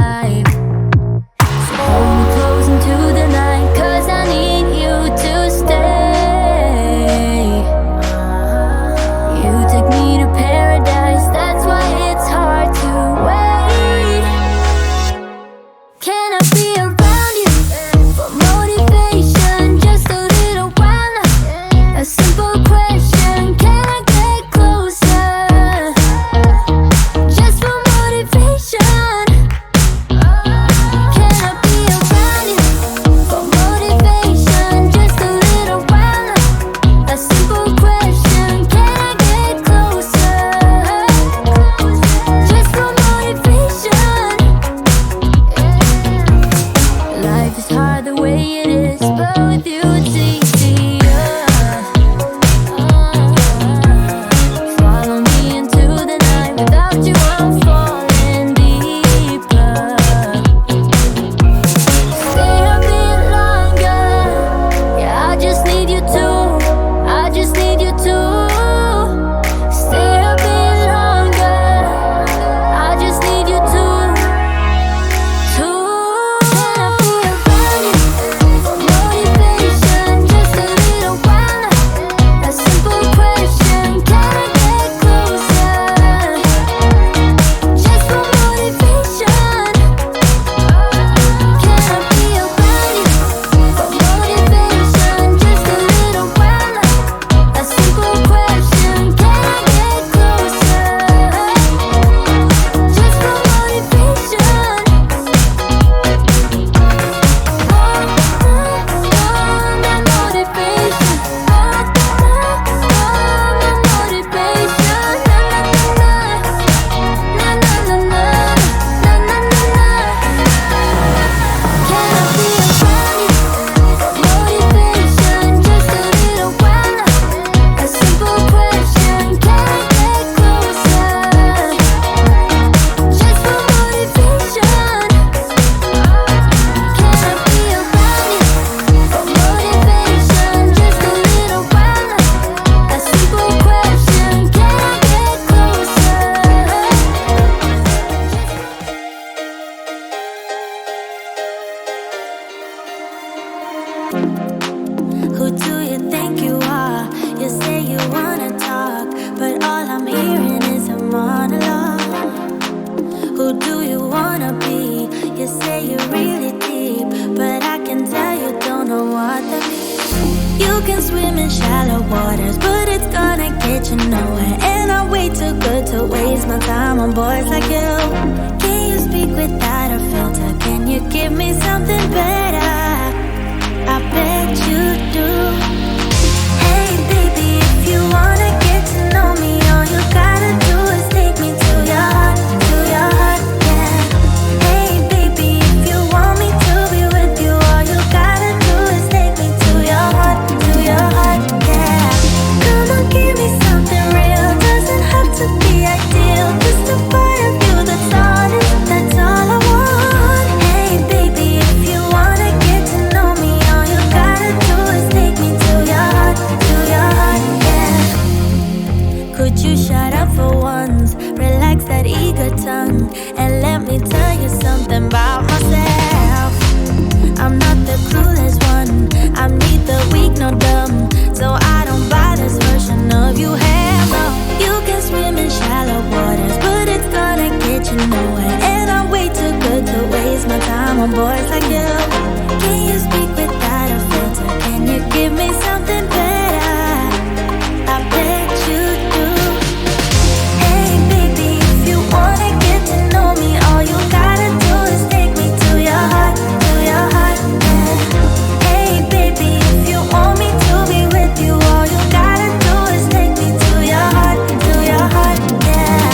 alive. So hold me close into the night, 'cause I need you to stay. You take me to paradise, that's why it's hard to wait. Can I be around you for motivation, just a little while now? A simple question, can I get closer? Just for motivation. Can I be around you for motivation, just a little while now? A simple question, can I get closer? Just for motivation. Life is hard the way it is, but with you it's easier. Follow me into the night, without you I'm falling deeper. Stay a bit longer, yeah, I just need you to, I just need you to. Stay a bit longer, I just need you to. Can I be around you for motivation, just a little while now? A simple question, can I get closer? Just for motivation. Can I be around you for motivation, just a little while now? A simple question, can I get closer? Just for motivation. Who do you think you are? You say you wanna talk, but all I'm hearing is a monologue. Who do you wanna be? You say you're really deep, but I can tell you don't know what that means. You can swim in shallow waters, but it's gonna get you nowhere. And I'm way too good to waste my time on boys like you. Can you speak without a filter? Can you give me something better? I bet you do. Hey baby, if you wanna get to know me, all you gotta do is take me to your heart, yeah. Hey baby, if you want me to be with you, all you gotta do is take me to your heart, yeah. Come on, give me something real, doesn't have to be ideal, just a part of you that's honest, that's all I want. Hey baby, if you wanna get to know me, all you gotta do is take me to your heart, yeah. Could you shut up for once, relax that eager tongue, and let me tell you something about myself. I'm not the clueless one, I'm neither weak nor dumb, so I don't buy this version of you, hell no. You can swim in shallow waters, but it's gonna get you nowhere. And I'm way too good to waste my time on boys like you. Can you speak without a filter? Can you give me something better? I bet you do. Hey baby, if you wanna get to know me, all you gotta do is take me to your heart, yeah. Hey baby, if you want me to be with you, all you gotta do is take me to your heart, yeah.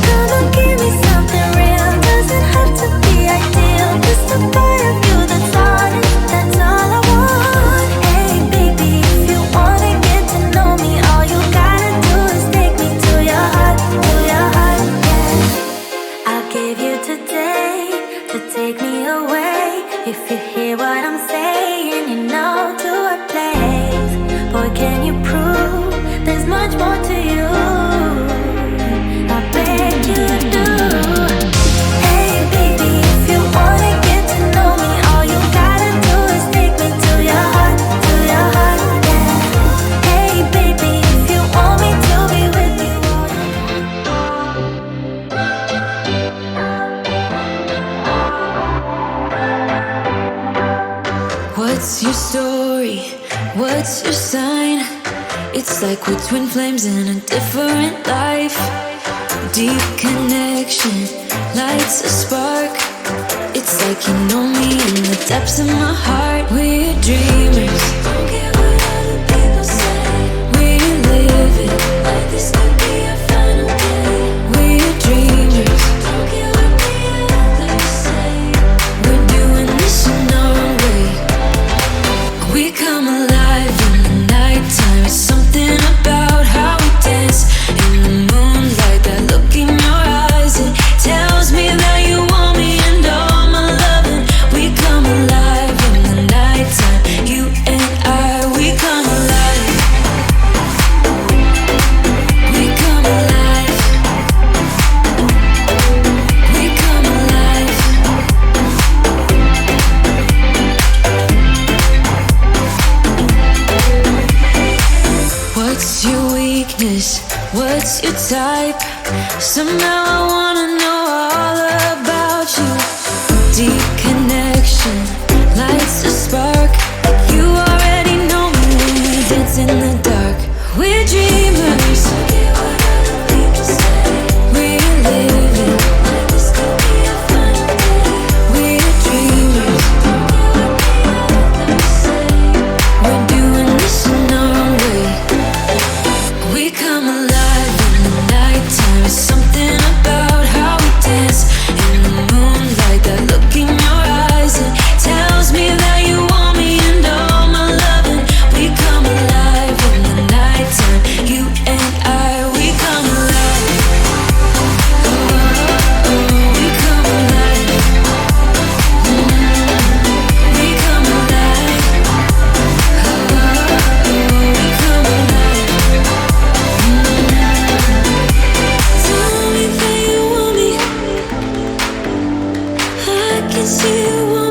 Come on, give me something real, doesn't have to be ideal, just a part of you that's honest, that's all I want. Hey baby, if you wanna get to know me, all you gotta do is take me to your heart, yeah. I'll give you today to take me away. If you hear what I'm saying, you know to what place. Boy, can you prove there's much more to you? I bet you do. Hey baby, if you What's your story? What's your sign? It's like we're twin flames in a different life. Deep connection lights a spark. It's like you know me in the depths of my heart. We're dreamers, don't care what other people say. We live it like this could be our final day. We're dreamers, don't care what the others say. We're doing this in our own way. We come alive in the nighttime. It's something about how we dance in the moonlight. That look in your eyes, it tells me that you want me and all my loving. We come alive in the nighttime. You and I, we come alive. We come alive. We come alive. What's your weakness? What's your type? Somehow I wanna know all about you. Deep connection lights a spark. You already know me when we dance in the dark. We're dreamers. We're living like this could be our final day. We're dreamers. We're doing this in our own way. We come alive in the nighttime. It's something about how we dance in the moonlight. That look in your eyes, it tells me that you want me and all my loving. We come alive in the nighttime. You and I, we come alive. Oh, oh, we come alive. We come alive. Oh, we come alive. Tell me that you want me. I can see you want